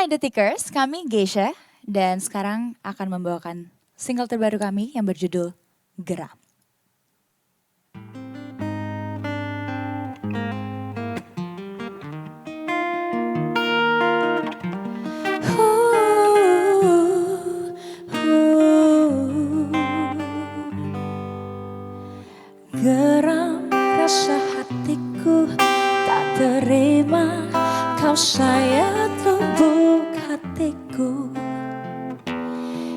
Hai Detikers, kami Geisha dan sekarang akan membawakan single terbaru kami yang berjudul Geram. Geram rasa hatiku, tak terima kau sayat lubuk hatiku,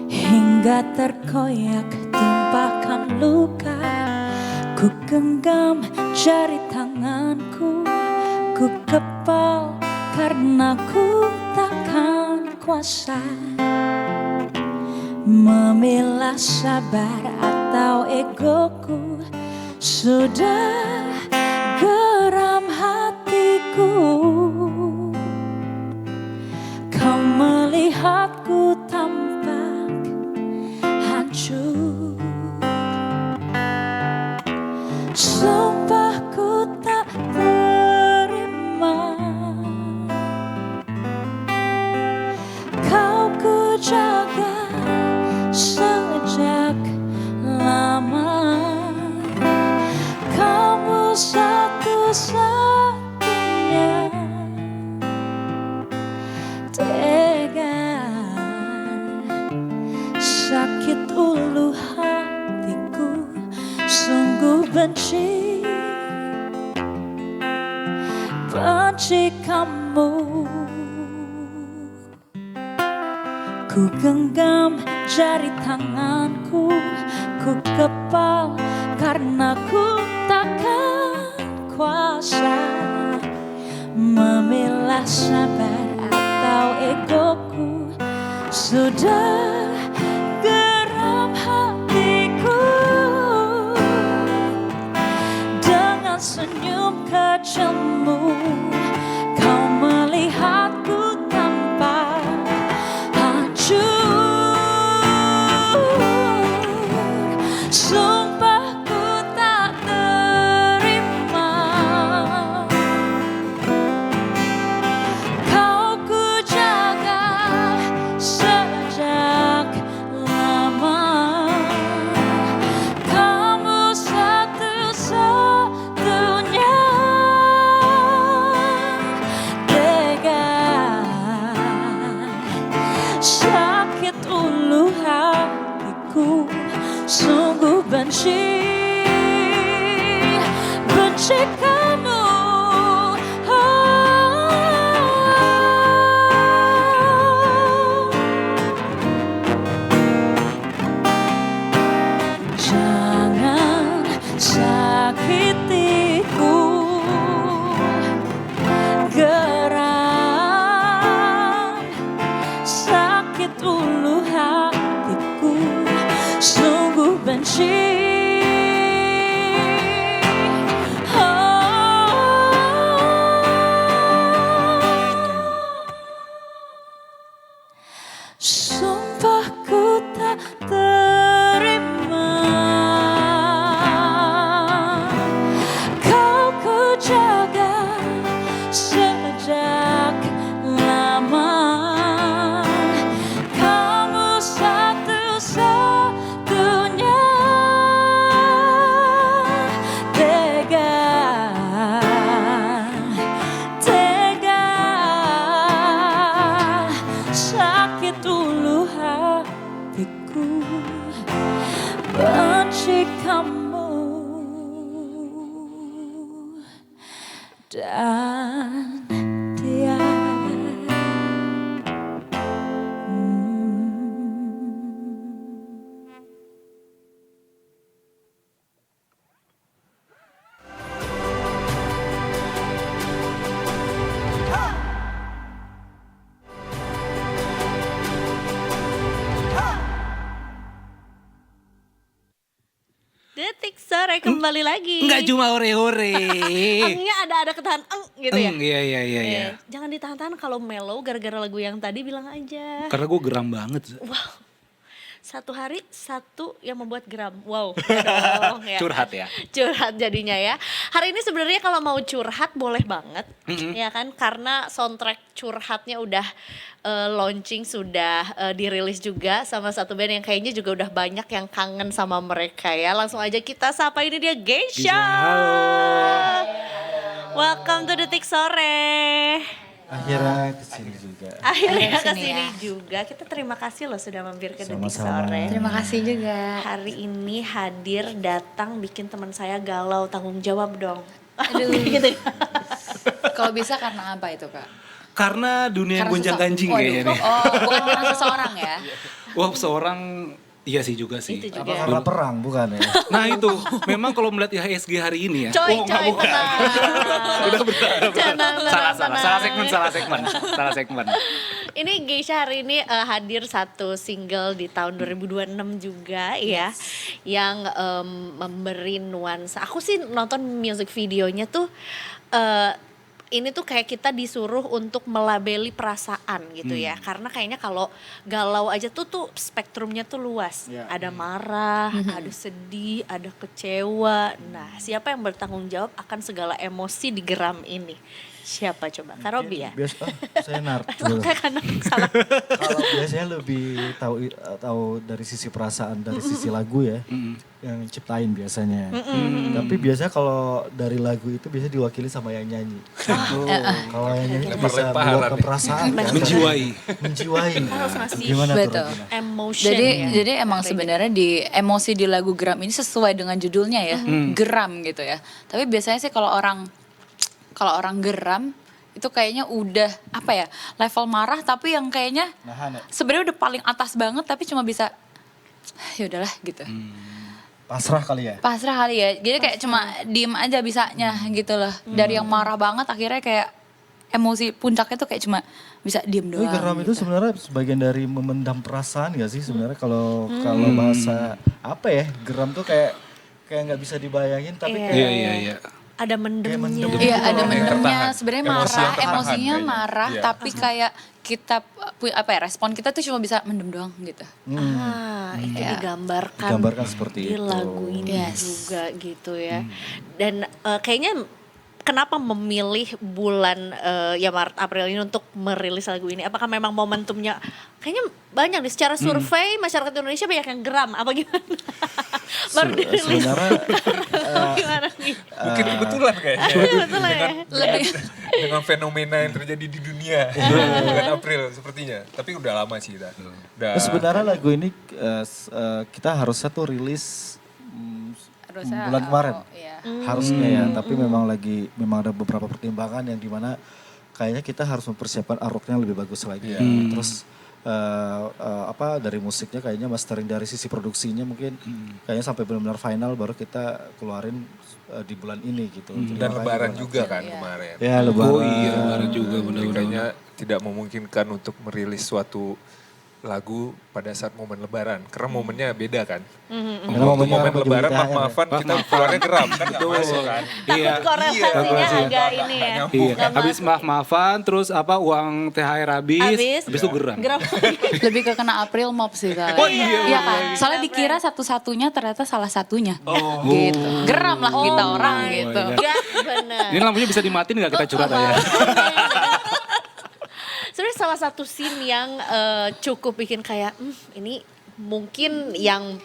hingga terkoyak tumpahkan luka. Ku genggam jari tanganku, ku kepal karena ku takkan kuasa memilah sabar atau egoku. Sudah geram hatiku, kau melihatku tampak hancur. Sumpah ku tak terima, kau ku jaga sejak lama. Kamu satu-satunya tega, sakit ulu hatiku, sungguh benci kamu. Ku genggam jari tanganku, ku kepal karena ku takkan kuasa memilah sabar atau egoku. Sudah geram hatiku, dengan senyum kecilmu kau melihatku tanpa hancur. Sumpah ku tak terima, kau ku jaga sejak lama. Kamu satu-satunya tega, sakit ulu hatiku, sungguh benci kamu. Jangan sakitiku, geram sakit ulu hatiku, sungguh benci. Sumpah ku tak terima, kau ku jaga sejak lama. Kamu satu-satunya tega, sakit ulu hatiku, benci kamu dan dia. Detik sore kembali lagi. Enggak cuma hore-hore. Engnya ada ketahan gitu ya. Iya. Jangan ditahan-tahan kalau mellow gara-gara lagu yang tadi bilang aja. Karena gue geram banget. Wow. satu hari satu yang membuat geram. Wow, ya dong, ya. Curhat ya. Curhat jadinya ya. Hari ini sebenarnya kalau mau curhat boleh banget, ya kan? Karena soundtrack curhatnya udah launching, sudah dirilis juga sama satu band yang kayaknya juga udah banyak yang kangen sama mereka ya. Langsung aja kita sapa, ini dia Geisha. Welcome to Detik Sore. Akhirnya kesini juga. Akhirnya Kesini kesini ya. juga. Kita terima kasih loh sudah mampir ke Detik Sama-sama. Sore. Terima kasih juga. Hari ini hadir datang bikin teman saya galau, tanggung jawab dong. Aduh. Gitu ya. Kalau bisa karena apa itu Kak? Karena dunia Karena gonjang ganjing Waduh. kayaknya nih. Oh, bukan karena seseorang ya? Wah, seorang iya sih juga sih. Itu Apa juga. karena perang bukan ya? Nah itu, memang kalau melihat IHSG hari ini ya. Coy, nggak, coy, bukan. tenang. Udah benar. Tenang, Salah segmen. Ini Geisha hari ini hadir satu single di tahun 2026 juga ya, yang memberi nuansa. Aku sih nonton music videonya tuh, ini tuh kayak kita disuruh untuk melabeli perasaan gitu ya, karena kayaknya kalau galau aja tuh spektrumnya tuh luas. Ya. Ada marah, ada sedih, ada kecewa. Nah, siapa yang bertanggung jawab akan segala emosi di geram ini? Siapa coba? Kak Robi ya? Biasa saya nar. Makanya karena salah. Kalau biasanya lebih tahu dari sisi perasaan, dari sisi lagu ya, yang ciptain biasanya. Tapi biasanya kalau dari lagu itu biasanya diwakili sama yang nyanyi. Kalau yang nyanyi itu bisa buat perasaan, kan? menjiwai. Harus ngasih Gimana tuh Betul. Regina? emotion Jadi ya. jadi emang sebenarnya di emosi di lagu Geram ini sesuai dengan judulnya ya, geram gitu ya. Tapi biasanya sih kalau orang geram itu kayaknya udah apa ya, level marah tapi yang kayaknya Nahan ya? sebenarnya udah paling atas banget tapi cuma bisa ya udahlah gitu. Pasrah kali ya? Pasrah kali ya. Jadi kayak cuma diem aja bisanya gitu loh. Dari yang marah banget akhirnya kayak emosi puncaknya tuh kayak cuma bisa diem Tapi doang. geram itu gitu. sebenarnya sebagian dari memendam perasaan gak sih sebenarnya kalau bahasa apa ya, geram tuh kayak nggak bisa dibayangin tapi Iya. kayak Iya. Ada mendemnya. mendem. Iya ada Yang mendemnya, tertahan. sebenarnya Emosi yang marah, tertahan emosinya kayaknya. marah, Iya. tapi kayak kita apa ya, respon kita tuh cuma bisa mendem doang gitu. Itu Iya. Digambarkan seperti di itu. lagu ini Yes. juga gitu ya. Dan kayaknya kenapa memilih bulan ya Maret April ini untuk merilis lagu ini? Apakah memang momentumnya kayaknya banyak nih, secara survei masyarakat Indonesia banyak yang geram apa gimana? Baru dirilis. Sebenarnya Gimana nih? Mungkin kebetulan kayaknya. Betul ya. Dengan fenomena yang terjadi di dunia bulan April sepertinya. Tapi udah lama sih dah. Udah. sebenarnya lagu ini kita harusnya tuh rilis bulan kemarin. Iya. Harusnya ya, tapi memang ada beberapa pertimbangan yang dimana kayaknya kita harus mempersiapkan artworknya lebih bagus lagi. Terus dari musiknya kayaknya mastering dari sisi produksinya mungkin kayaknya sampai benar-benar final baru kita keluarin di bulan ini gitu. Jadi Dan makanya lebaran bulan juga April. kan kemarin. Ya lebaran. Oh iya, lebaran juga Jadi benar-benar. kayaknya tidak memungkinkan untuk merilis suatu lagu pada saat momen lebaran. Karena momennya beda kan. Karena Waktu momennya momen lagi lebaran THR ya. maaf-maafan kita keluarnya geram kan gak masuk kan. Iya. Korelasinya agak ini ya. Iya, Nggak habis masuk. maaf-maafan terus uang THR habis itu geram. Geram. Lebih ke kena April Mop sih kali. Oh iya, kan? Soalnya dikira satu-satunya ternyata salah satunya. Gitu. Geram lah kita orang gitu. Ya, benar. Ini lampunya bisa dimatiin nggak kita curhat aja? Sebenarnya salah satu scene yang cukup bikin kayak ini mungkin yang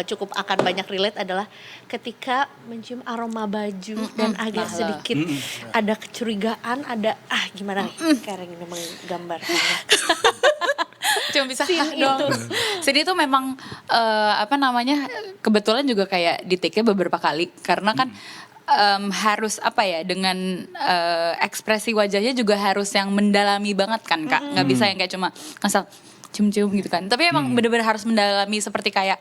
cukup akan banyak relate adalah ketika mencium aroma baju dan agak sedikit ada kecurigaan, ada gimana nih Karen ini menggambarkannya. Cuma bisa Scene dong. itu. Scene itu memang kebetulan juga kayak di take-nya beberapa kali karena kan harus dengan ekspresi wajahnya juga harus yang mendalami banget kan Kak. Nggak bisa yang kayak cuma ngasal cium-cium gitu kan. Tapi emang bener-bener harus mendalami seperti kayak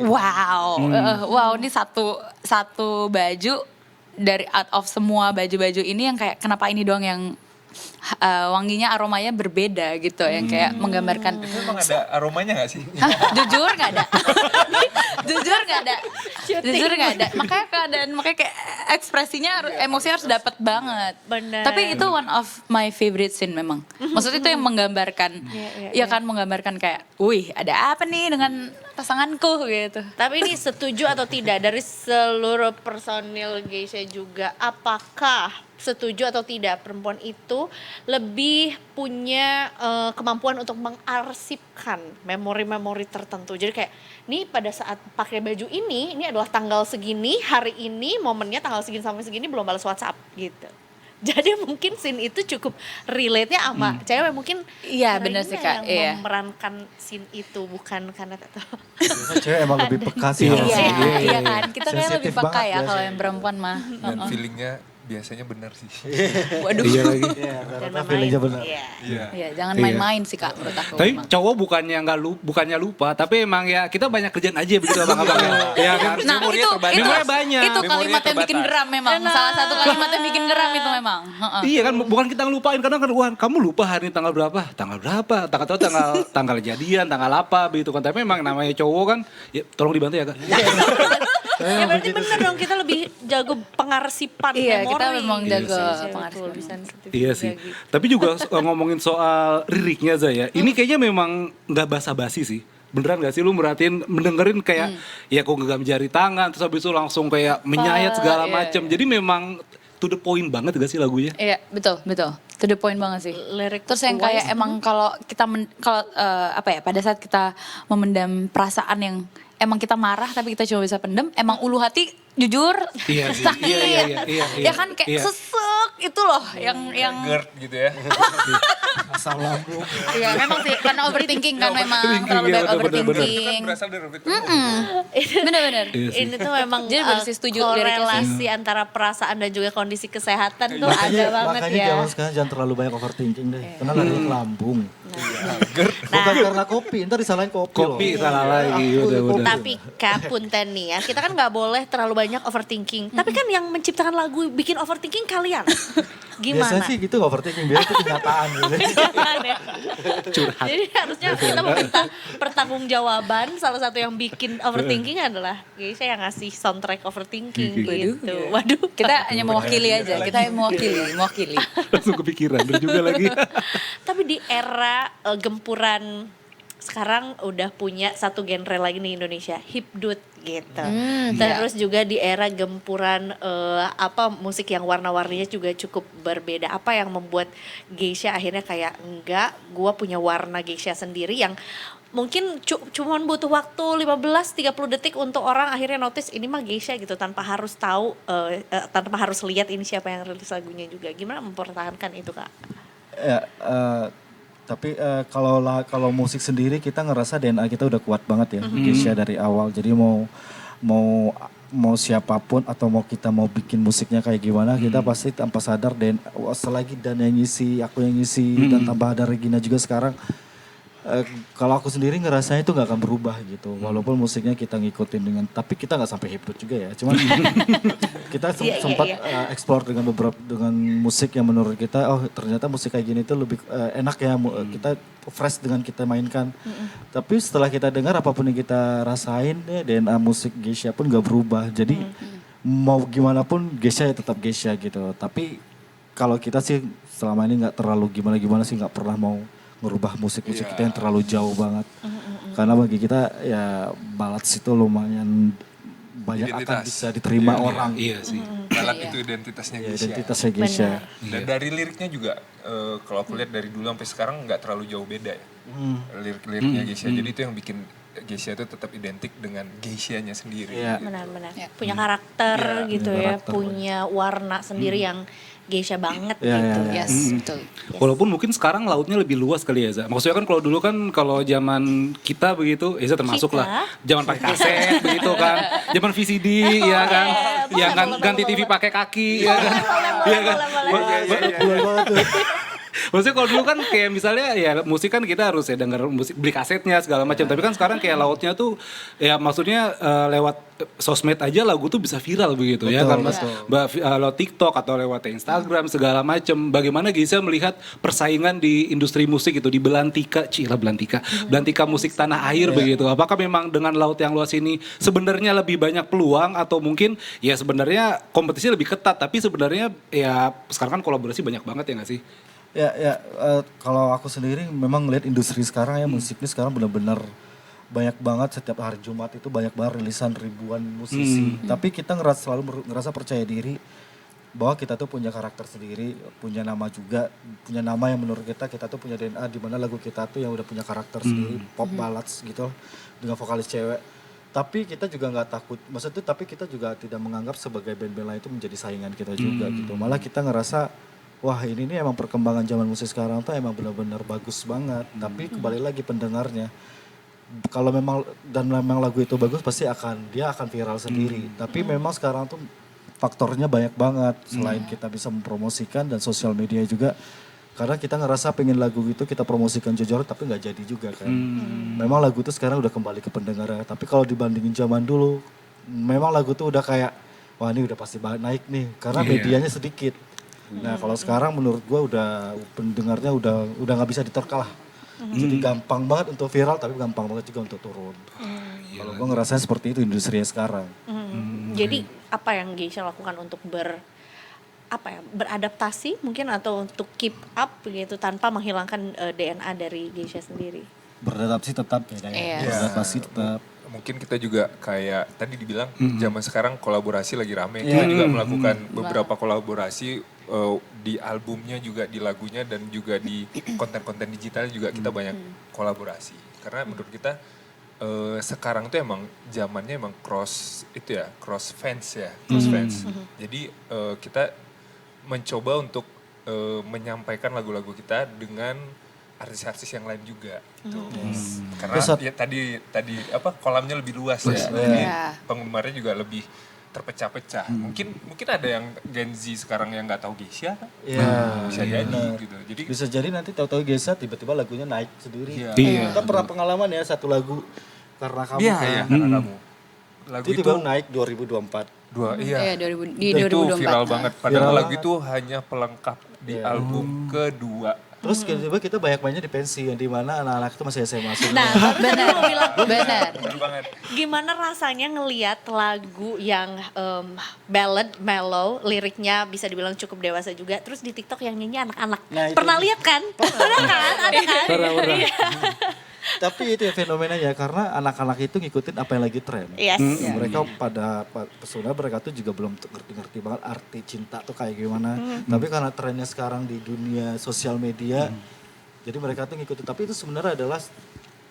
wow, wow ini satu baju dari out of semua baju-baju ini yang kayak kenapa ini doang yang wanginya, aromanya berbeda gitu, yang kayak menggambarkan. Itu emang ada aromanya gak sih? Hah? Jujur nggak ada. Jujur nggak ada. Jujur nggak ada. Makanya kayak ekspresinya emosinya harus dapat banget. Benar. Tapi itu one of my favorite scene memang. Maksudnya itu yang menggambarkan, ya kan menggambarkan kayak, wih ada apa nih dengan pasanganku gitu. Tapi ini setuju atau tidak dari seluruh personil Geisha juga, apakah setuju atau tidak perempuan itu lebih punya kemampuan untuk mengarsipkan memori-memori tertentu. Jadi kayak nih pada saat pakai baju ini adalah tanggal segini, hari ini momennya tanggal segini sampai segini belum balas WhatsApp gitu. Jadi mungkin scene itu cukup relate-nya sama cewek mungkin. Iya benar sih Kak. Yang memerankan scene itu bukan karena Cewek emang lebih peka sih. Iya kan. Kita kayak lebih Sensitif peka banget ya kalau biasanya. yang perempuan mah. Dan feelingnya biasanya benar sih. Waduh. Iya lagi. Iya, dan karena feelingnya benar. Iya. Iya. Iya, jangan main-main sih Kak menurut aku. Tapi memang. cowok bukannya lupa, tapi emang ya kita banyak kerjaan aja begitu abang-abang ya. Iya kan? Nah Memorinya itu terbatas. Memorinya banyak. Itu kalimat Memorinya yang bikin terbatas. geram memang. Salah satu kalimat yang bikin geram itu memang. Heeh. Iya kan, bukan kita ngelupain, kadang kan wah kamu lupa hari ini tanggal berapa, tanggal kejadian, tanggal apa begitu kan. Tapi memang namanya cowok kan, ya tolong dibantu ya Kak. Ya berarti bener dong kita lebih jago pengarsipan Iya, memori. kita memang jago Iya, pengarsipan. betul, sensitif Iya juga sih. gitu. Tapi juga ngomongin soal liriknya Zaya, ini kayaknya memang nggak basa-basi sih. Beneran gak sih lu merhatiin, mendengerin kayak ya kok genggam jari tangan, terus habis itu langsung kayak menyayat segala iya, macam. Jadi memang to the point banget gak sih lagunya? Iya, betul. To the point banget sih. Lirik Terus yang kayak emang kalau kita pada saat kita memendam perasaan yang emang kita marah tapi kita cuma bisa pendem, emang ulu hati jujur Iya sih. sakit. Iya. Ya kan kayak sesek itu loh yang GERD gitu ya. Asam lambung. iya memang sih karena overthinking kan memang terlalu iya, banyak bener, bener, bener. overthinking. Berasal dari itu. Bener-bener. Iya sih. ini tuh memang Jadi bersih setuju liriknya korelasi antara perasaan dan juga kondisi kesehatan tuh ada Makanya, banget makanya ya. zaman sekarang jangan terlalu banyak overthinking deh. Karena larinya ke lambung. GERD. Bukan karena kopi, ntar disalahin kopi loh. Kopi salah lagi, udah. Tapi Kak Punten nih ya, kita kan nggak boleh terlalu banyak overthinking. Tapi kan yang menciptakan lagu bikin overthinking kalian. Gimana? Biasanya sih gitu overthinking, biar itu kenyataan gitu. Curhat. Jadi harusnya kita meminta pertanggungjawaban. Salah satu yang bikin overthinking adalah Geisha yang ngasih soundtrack overthinking gitu. Waduh. Kita hanya mewakili aja, kita mewakili. Langsung kepikiran, bener juga lagi. Tapi di era gempuran sekarang udah punya satu genre lagi nih Indonesia, hipdut gitu. Terus juga di era gempuran musik yang warna-warninya juga cukup berbeda. Apa yang membuat Geisha akhirnya kayak enggak, gua punya warna Geisha sendiri yang mungkin cuman butuh waktu 15-30 detik untuk orang akhirnya notice ini mah Geisha gitu, tanpa harus tahu, tanpa harus lihat ini siapa yang rilis lagunya juga. Gimana mempertahankan itu Kak? Ya, tapi kalau musik sendiri kita ngerasa DNA kita udah kuat banget ya, Geisha dari awal. Jadi mau siapapun atau kita mau bikin musiknya kayak gimana, kita pasti tanpa sadar dan selagi Dan yang ngisi, aku yang ngisi, dan tambah ada Regina juga sekarang. Kalau aku sendiri ngerasanya itu nggak akan berubah gitu, walaupun musiknya kita ngikutin dengan, tapi kita nggak sampai hipdut juga ya, cuman kita sempat explore dengan musik yang menurut kita, oh ternyata musik kayak gini tuh lebih enak ya, kita fresh dengan kita mainkan. Tapi setelah kita dengar apapun yang kita rasain, ya, DNA musik Geisha pun nggak berubah, jadi mau gimana pun Geisha ya tetap Geisha gitu. Tapi kalau kita sih selama ini nggak terlalu gimana sih, nggak pernah mau merubah musik-musik kita yang terlalu jauh banget. Karena bagi kita ya ballads itu lumayan banyak akan bisa diterima orang. Iya sih. Ballad itu identitasnya Ya, Geisha. identitasnya Geisha. Dan dari liriknya juga, kalau aku lihat dari dulu sampai sekarang nggak terlalu jauh beda ya. Lirik-liriknya Geisha. Jadi itu yang bikin Geisha itu tetap identik dengan Geisha-nya sendiri. Iya. Benar-benar. Punya karakter gitu ya, punya warna sendiri yang Geisha banget gitu. Yes, betul. Walaupun mungkin sekarang lautnya lebih luas kali ya, Za. Maksudnya kan kalau dulu kan kalau zaman kita begitu, ya termasuk lah. Zaman pakai kaset begitu kan. Zaman VCD ya kan. Yang ganti TV pakai kaki ya kan. Iya kan. Maksudnya kalau dulu kan kayak misalnya ya musik kan kita harus ya denger musik, beli kasetnya segala macam. Tapi kan sekarang kayak lautnya tuh ya maksudnya lewat sosmed aja lagu tuh bisa viral begitu ya kan Mas. Lewat TikTok atau lewat Instagram segala macam. Bagaimana Geisha melihat persaingan di industri musik itu di belantika musik tanah air begitu. Apakah memang dengan laut yang luas ini sebenarnya lebih banyak peluang atau mungkin ya sebenarnya kompetisi lebih ketat tapi sebenarnya ya sekarang kan kolaborasi banyak banget ya nggak sih? Kalau aku sendiri memang ngeliat industri sekarang ya musik ini sekarang benar-benar banyak banget, setiap hari Jumat itu banyak banget rilisan ribuan musisi. Tapi kita selalu ngerasa percaya diri bahwa kita tuh punya karakter sendiri, punya nama juga, punya nama yang menurut kita tuh punya DNA di mana lagu kita tuh yang udah punya karakter sendiri, pop ballads gitu dengan vokalis cewek. Tapi kita juga nggak takut, maksudnya tapi kita juga tidak menganggap sebagai band-band lain itu menjadi saingan kita juga gitu. Malah kita ngerasa wah ini nih emang perkembangan zaman musik sekarang tuh emang benar-benar bagus banget. Tapi kembali lagi pendengarnya. Kalau memang lagu itu bagus pasti dia akan viral sendiri. Tapi memang sekarang tuh faktornya banyak banget selain kita bisa mempromosikan dan sosial media juga. Karena kita ngerasa pengen lagu itu kita promosikan jujur tapi nggak jadi juga kan. Memang lagu itu sekarang udah kembali ke pendengarnya. Tapi kalau dibandingin zaman dulu, memang lagu itu udah kayak wah ini udah pasti naik nih karena medianya sedikit. Nah kalau sekarang menurut gua udah pendengarnya udah nggak bisa diterka lah. Jadi gampang banget untuk viral tapi gampang banget juga untuk turun. Kalau gue ngerasain seperti itu industrinya sekarang. Jadi apa yang Geisha lakukan untuk beradaptasi mungkin atau untuk keep up gitu tanpa menghilangkan DNA dari Geisha sendiri? Beradaptasi tetap ya kayak beradaptasi tetap. Mungkin kita juga kayak tadi dibilang zaman sekarang kolaborasi lagi rame. Kita juga melakukan beberapa kolaborasi di albumnya juga, di lagunya dan juga di konten-konten digital juga kita banyak kolaborasi. Karena menurut kita sekarang tuh emang zamannya emang cross fans. Jadi kita mencoba untuk menyampaikan lagu-lagu kita dengan artis-artis yang lain juga. Karena ya, tadi kolamnya lebih luas ya. Jadi penggemarnya juga lebih terpecah-pecah. Mungkin ada yang Gen Z sekarang yang nggak tahu Geisha kan? Bisa jadi gitu. Jadi bisa jadi nanti tahu-tahu Geisha tiba-tiba lagunya naik sendiri. Iya. Kita pernah pengalaman ya satu lagu karena kamu karena kamu. Lagu itu tiba naik 2024. Di itu 2024. viral banget. Padahal lagu itu hanya pelengkap di album kedua. Terus tiba-tiba kita banyak mainnya di pensi yang dimana anak-anak itu masih SMA. Nah, benar. Benar. Bener banget. Gimana rasanya ngelihat lagu yang ballad, mellow, liriknya bisa dibilang cukup dewasa juga, terus di TikTok yang nyanyi anak-anak. Nah, itu Pernah lihat kan? Pernah kan? Ada kan? Pernah. Iya. Tapi itu ya fenomenanya karena anak-anak itu ngikutin apa yang lagi tren. Yes. Mereka sebenarnya mereka tuh juga belum ngerti-ngerti banget arti cinta tuh kayak gimana. Tapi karena trennya sekarang di dunia sosial media, jadi mereka tuh ngikutin. Tapi itu sebenarnya adalah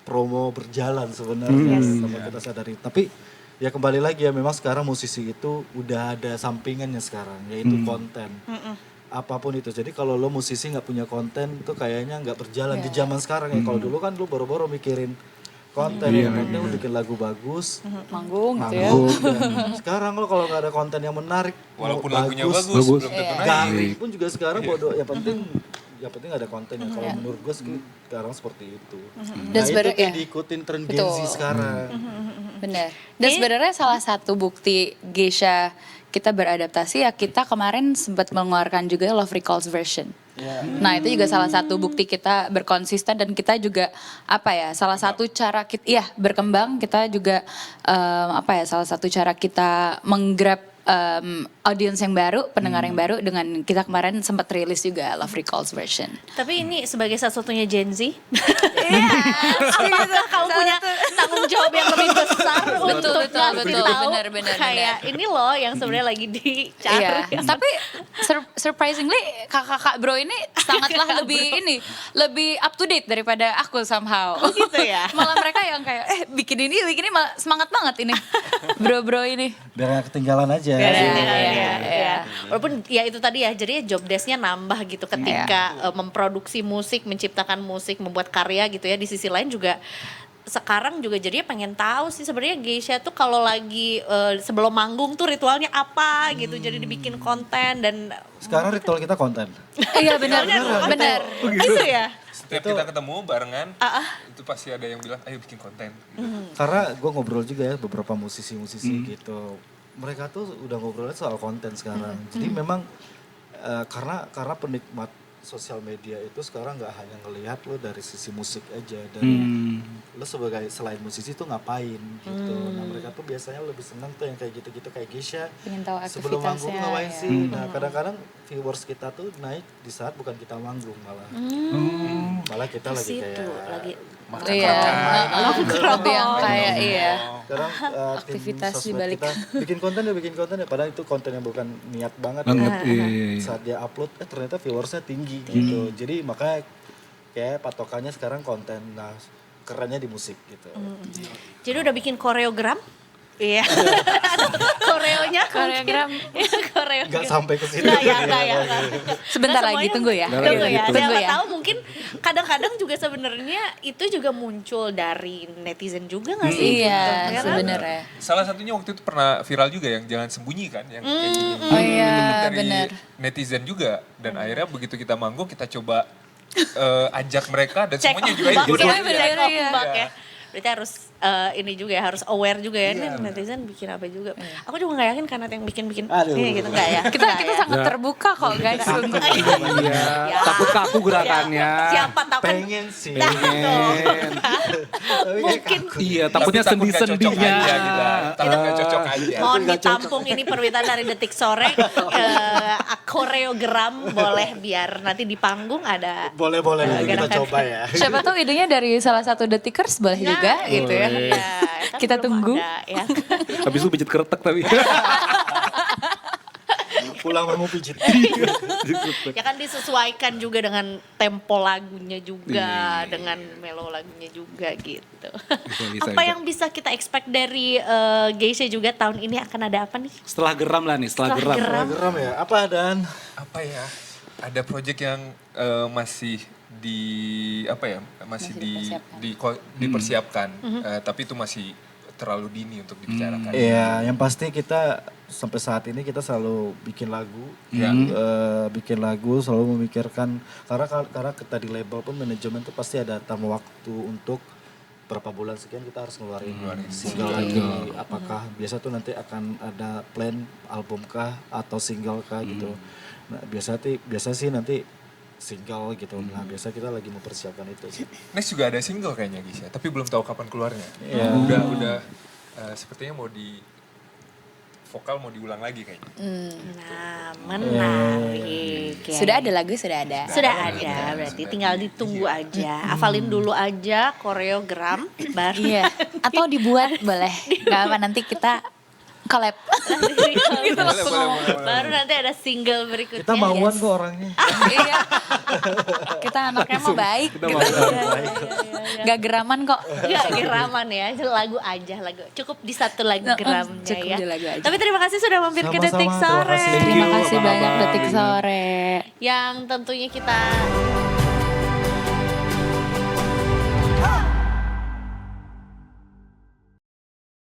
promo berjalan sebenarnya tanpa kita sadari. Tapi ya kembali lagi ya memang sekarang musisi itu udah ada sampingannya sekarang yaitu konten. Apapun itu. Jadi kalau lo musisi nggak punya konten tuh kayaknya nggak berjalan di zaman sekarang ya. Kalau dulu kan lo boro-boro mikirin konten, yang penting lo bikin lagu bagus, Manggung gitu ya. Sekarang lo kalau nggak ada konten yang menarik, Walaupun lagunya bagus, belum tentu naik. garing pun juga sekarang bodoh. Yang penting ada konten ya. Kalau menurut gue sekarang seperti itu. Dan Nah itu sebenarnya kayak diikutin tren Gen Z sekarang. Benar. Dan sebenarnya salah satu bukti Geisha kita beradaptasi ya kita kemarin sempat mengeluarkan juga Love Recalls version. Nah itu juga salah satu bukti kita berkonsisten dan kita juga salah satu cara kita berkembang kita juga salah satu cara kita menggrab audience yang baru, pendengar yang baru dengan kita kemarin sempat rilis juga Love Recalls version. Tapi ini sebagai satu-satunya Gen Z, apakah kamu punya tanggung jawab yang lebih besar untuk ngasih tahu benar. kayak ini loh yang sebenarnya lagi dicari. Iya. Tapi surprisingly kakak bro ini sangatlah lebih up to date daripada aku somehow. Oh gitu ya? Malah mereka yang kayak bikin ini malah semangat banget ini bro ini. Biar gak ketinggalan aja. Iya. Walaupun ya itu tadi ya, jadi job desk-nya nambah gitu ketika memproduksi musik, menciptakan musik, membuat karya gitu ya. Di sisi lain juga sekarang juga jadinya pengen tahu sih sebenarnya Geisha tuh kalau lagi sebelum manggung tuh ritualnya apa gitu. Jadi dibikin konten dan Sekarang ritual kita konten. Iya benar, benar. itu ya. Setiap kita ketemu barengan, itu pasti ada yang bilang, ayo bikin konten. Gitu. Karena gue ngobrol juga ya beberapa musisi-musisi gitu. Mereka tuh udah ngobrolnya soal konten sekarang. Jadi memang karena penikmat sosial media itu sekarang nggak hanya ngelihat lo dari sisi musik aja dan lo sebagai selain musisi tuh ngapain gitu. Nah mereka tuh biasanya lebih senang tuh yang kayak gitu-gitu kayak Geisha. Pengen tahu Sebelum manggung aktivitasnya, ngapain ya. sih? Nah kadang-kadang viewers kita tuh naik di saat bukan kita manggung malah. Malah kita lagi Situ kayak lagi Iya, lebih yang kayak iya. sekarang Aktivitas tim di sosmed balik. kita bikin konten ya padahal itu konten yang bukan niat banget Banget, ya. iya. Saat dia upload ternyata viewersnya tinggi gitu jadi makanya kayak patokannya sekarang konten. Nah kerennya di musik gitu. Jadi udah bikin koreogram? Iya. Koreonya Koreogram. Koreogram. Nggak sampai ke situ. Nggak ya. Sebentar Nggak lagi, semuanya- tunggu ya. Tunggu ya. Tunggu Siapa ya. tahu mungkin kadang-kadang juga sebenarnya itu juga muncul dari netizen juga nggak sih? Iya, Gitu, ya kan? sebenarnya. Salah satunya waktu itu pernah viral juga yang jangan sembunyi kan, yang kayak gini. Oh iya, Itu kan dari benar. netizen juga dan akhirnya begitu kita manggung kita coba ajak mereka dan Check semuanya off juga box ikut. ya, bener, check off iya. box ya. Berarti harus ini juga ya, harus aware juga ya, Iya, nih netizen bikin apa juga. Aku juga nggak yakin karena ada yang bikin-bikin Aduh. ini gitu, nggak ya? Kita Nggak kita ya? sangat terbuka kok guys untuk Iya, Ya. takut kaku gerakannya. Siapa tahu kan Pengen sih. Nah, tuh. Tapi kayak Mungkin Iya, Tapi takutnya takut nggak cocok sendi-sendinya. aja gitu. Takut nggak cocok aja. mohon ditampung ini permintaan dari Detik Sore koreogram boleh biar nanti di panggung ada boleh nanti kita gerakan. coba ya. siapa tahu idenya dari salah satu detikers boleh juga gitu ya. Ya, kan Kita belum tunggu. ada, ya. Habis itu pijit keretek tapi. Pulang mau pijit. Ya kan disesuaikan juga dengan tempo lagunya juga, dengan melo lagunya juga gitu. bisa. Apa yang bisa kita expect dari Geisha juga tahun ini akan ada apa nih? Setelah geram lah nih, setelah Setelah geram. geram. Geram ya. Apa dan Apa ya? Ada project yang masih dipersiapkan, tapi itu masih terlalu dini untuk dibicarakan. Iya, yang pasti kita sampai saat ini kita selalu bikin lagu, Ya. bikin lagu selalu memikirkan karena kita di label pun manajemen tuh pasti ada tamu waktu untuk berapa bulan sekian kita harus ngeluarin single lagi. Apakah biasa tuh nanti akan ada plan album kah atau single kah gitu. Nah biasa sih nanti single gitu. Nah biasa kita lagi mempersiapkan itu sih. Next juga ada single kayaknya Gisha, tapi belum tahu kapan keluarnya. Iya. Udah sepertinya vokal mau diulang lagi kayaknya. Nah, menarik. Ya. Sudah ada lagu, sudah ada. Sudah ada, berarti tinggal ditunggu aja. Hafalin dulu aja koreogram baru. Iya. Atau dibuat boleh. Gak apa nanti kita collab. Gitu langsung boleh, ngomong. boleh. Baru nanti ada single berikutnya. Kita mauan Yes. kok orangnya. Iya. Kita anaknya mau baik gitu. Gak geraman kok. Gak geraman ya, lagu aja lagu. Cukup di satu lagu geramnya cukup ya. di lagu aja. Tapi terima kasih sudah mampir ke Sama-sama, Detik terima Sore. kasih. Terima you, kasih apa banyak kabar? Detik Sore. Yang tentunya kita